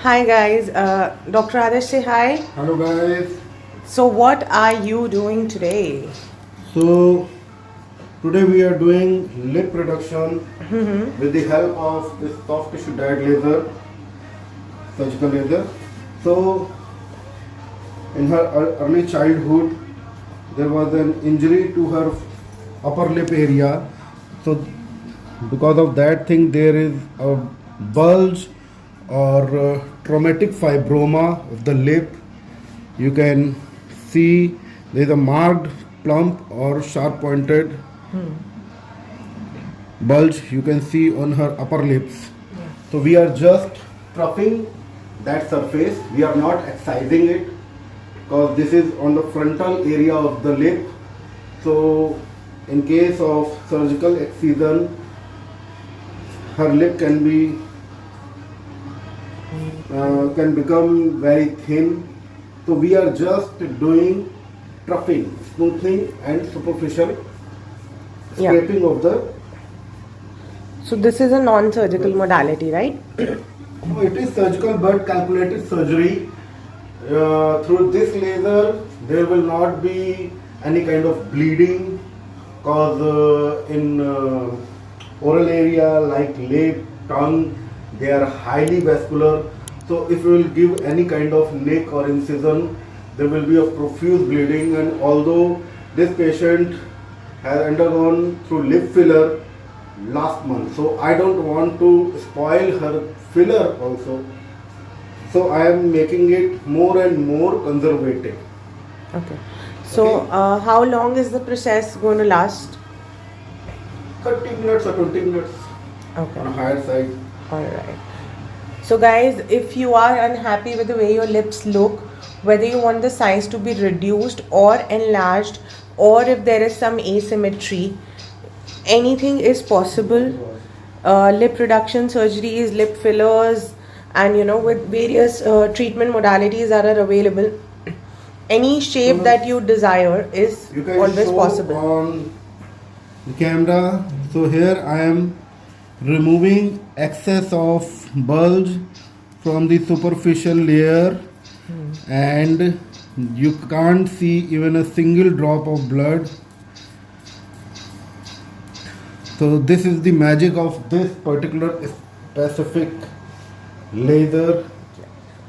Hi guys, Dr. Adarsh say hi. Hello guys. So what are you doing today? So today we are doing lip reduction with the help of this soft tissue dyed laser, surgical laser. So in her early childhood there was an injury to her upper lip area. So because of that thing there is a bulge or traumatic fibroma of the lip. You can see there is a marked plump or sharp pointed bulge you can see on her upper lips. So we are just troughing that surface. We are not excising it because this is on the frontal area of the lip. So in case of surgical excision, her lip can become very thin. So we are just doing troughing, smoothing and superficial scraping of the. So this is a non-surgical modality, right? No, it is surgical but calculated surgery. Through this laser there will not be any kind of bleeding cause in oral area like lip, tongue, they are highly vascular. So if you will give any kind of nick or incision, there will be a profuse bleeding, and although this patient has undergone through lip filler last month, so I don't want to spoil her filler also. So I am making it more and more conservative. Okay. So how long is the process going to last? 30 minutes or 20 minutes Okay. on a higher side. Alright. So guys, if you are unhappy with the way your lips look, whether you want the size to be reduced or enlarged, or if there is some asymmetry, anything is possible. Lip reduction surgeries, lip fillers, and with various treatment modalities that are available, any shape that you desire is You can always show possible. on the camera. So here I am removing excess of bulge from the superficial layer, and you can't see even a single drop of blood. So this is the magic of this particular specific laser.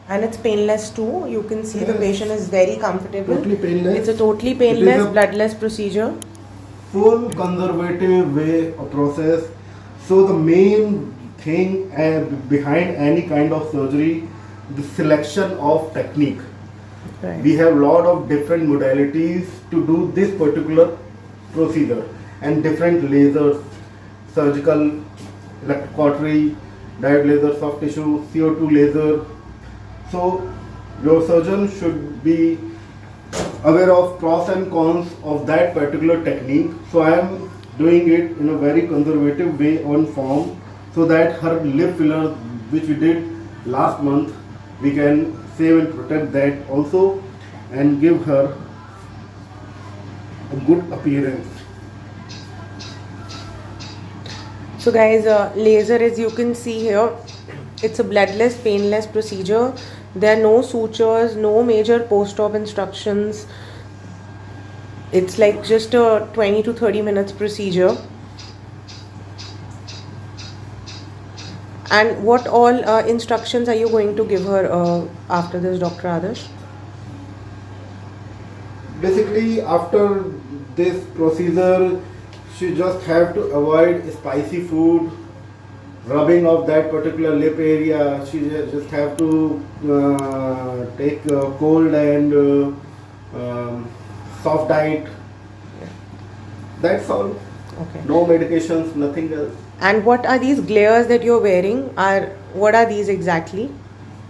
And it's painless too. You can see the Yes. patient is very comfortable. Totally painless. It's a totally It is painless, a bloodless procedure. full conservative way of process. So the main thing behind any kind of surgery, the selection of technique. Right. We have lot of different modalities to do this particular procedure, and different lasers, surgical, electrocautery, dyed laser, soft tissue, CO2 laser. So your surgeon should be aware of pros and cons of that particular technique. So I am doing it in a very conservative way on form, so that her lip filler which we did last month, we can save and protect that also and give her a good appearance. So guys, laser, as you can see here, it's a bloodless, painless procedure. There are no sutures, no major post-op instructions. It's like just a 20 to 30 minutes procedure. And what all instructions are you going to give her after this, Dr. Adarsh? Basically, after this procedure, she just have to avoid spicy food, rubbing of that particular lip area. She just have to take cold and soft diet. That's all. Okay. No medications, nothing else. And what are these glares that you're wearing? What are these exactly?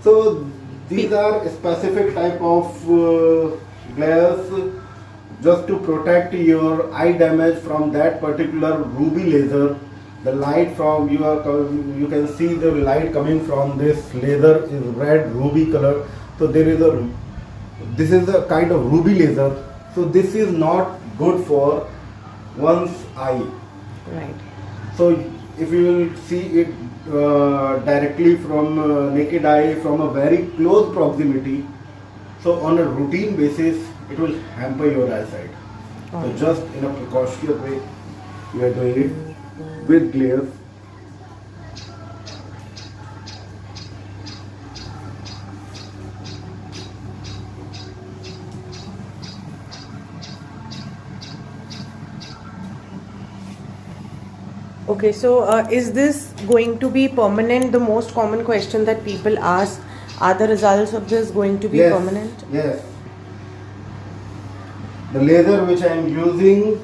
So these are specific type of glares just to protect your eye damage from that particular ruby laser. The light from you can see the light coming from this laser is red ruby color. So this is a kind of ruby laser. So this is not good for one's eye. Right. So if you will see it directly from naked eye from a very close proximity, so on a routine basis it will hamper your eyesight. So just in a precautious way we are doing it with glares. Okay, so is this going to be permanent? The most common question that people ask, are the results of this going to be Yes, permanent? yes. The laser which I am using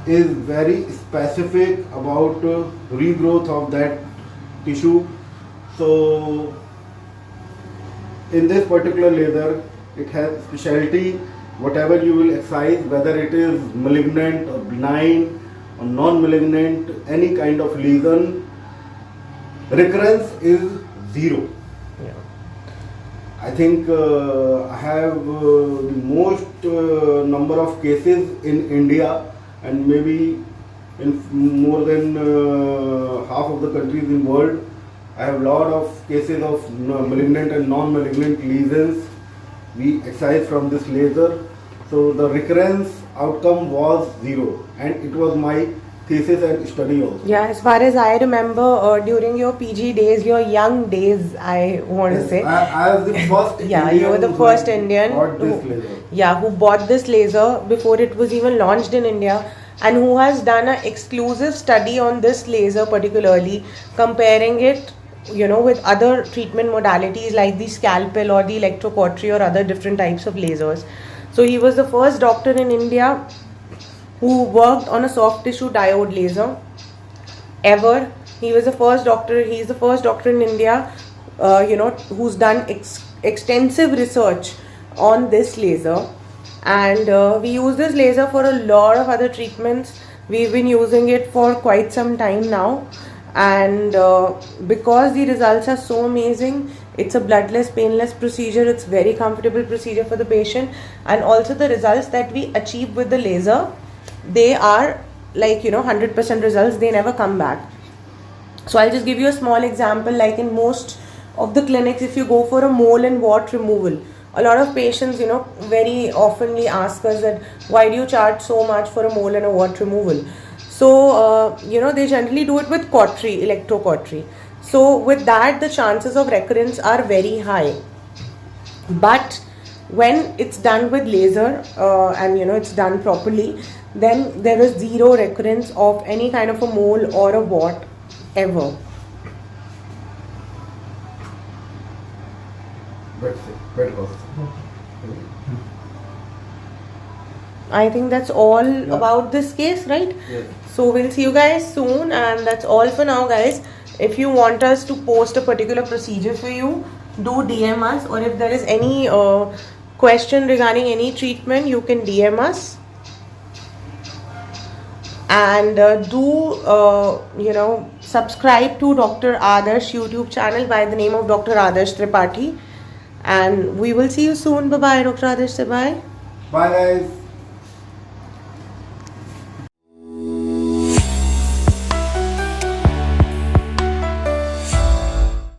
is very specific about regrowth of that tissue. So in this particular laser it has specialty. Whatever you will excise, whether it is malignant or benign or non-malignant, any kind of lesion, recurrence is zero. Yeah. I think I have the most number of cases in India and maybe in more than half of the countries in the world. I have a lot of cases of malignant and non-malignant lesions we excise from this laser. So the recurrence outcome was zero, and it was my thesis and study also. Yeah, as far as I remember, during your PG days, your young days, I want to Yes, say. I was the first Yeah, Indian you were the who first Indian bought this who- laser. Yeah, who bought this laser before it was even launched in India, and who has done an exclusive study on this laser particularly, comparing it, with other treatment modalities like the scalpel or the electrocautery or other different types of lasers. So he was the first doctor in India who worked on a soft tissue diode laser ever. He was the first doctor. He's the first doctor in India, who's done extensive research on this laser. And we use this laser for a lot of other treatments. We've been using it for quite some time now. And because the results are so amazing, it's a bloodless, painless procedure. It's very comfortable procedure for the patient. And also the results that we achieve with the laser, they are like 100% results. They never come back. So I'll just give you a small example. Like in most of the clinics, if you go for a mole and wart removal, a lot of patients very oftenly ask us that why do you charge so much for a mole and a wart removal. So they generally do it with cautery, electrocautery. So with that, the chances of recurrence are very high. But when it's done with laser and it's done properly, then there is zero recurrence of any kind of a mole or a wart ever. That's it. Very good. I think that's all Yeah. about this case, right? Yes. So we'll see you guys soon, and that's all for now, guys. If you want us to post a particular procedure for you, do DM us, or if there is any question regarding any treatment, you can DM us. And subscribe to Dr. Adarsh YouTube channel by the name of Dr. Adarsh Tripathi. And we will see you soon. Bye bye, Dr. Adarsh. Bye. Bye guys.